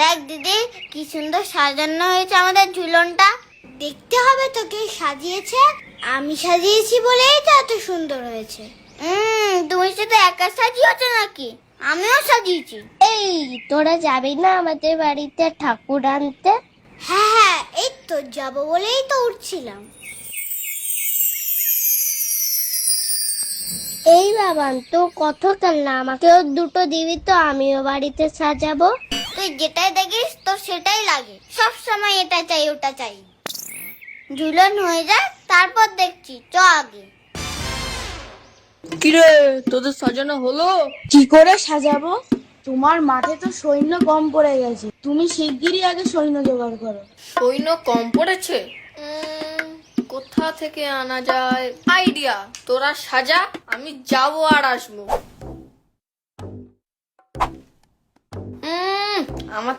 দেখ দিদি, কি সুন্দর সাজানো হয়েছে আমাদের ঝুলনটা। দেখতে হবে তো কে সাজিয়েছে। আমি সাজিয়েছি বলেই তো এত সুন্দর হয়েছে। তুমি শুধু একা সাজিয়েছো নাকি? আমিও সাজিয়েছি। এই, তোরা যাবি না আমাদের বাড়িতে ঠাকুর আনতে? হ্যাঁ হ্যাঁ, এই তো যাবো বলেই তো উঠছিলাম। এই বাবান, তো কত খেলনা, আমাকেও দুটো দিবি তো, আমিও বাড়িতে সাজাবো। তুই যেটাই দেখিস তোর সেটাই লাগে, সব সময় এটা চাই ওটা চাই। ঝুলন হয়ে যায় তারপর দেখছি, চ আগে। কিরে, তোদের সাজানো হলো? কি করে সাজাবো? তোমার মাঠে তো সৈন্য কম পড়ে গেছে, তুমি শিগগিরই আগে সৈন্য জোগাড় করো। সৈন্য কম পড়েছে? কোথা থেকে আনা যায়? আইডিয়া, তোরা সাজা, আমি যাবো আর আসবো। আমার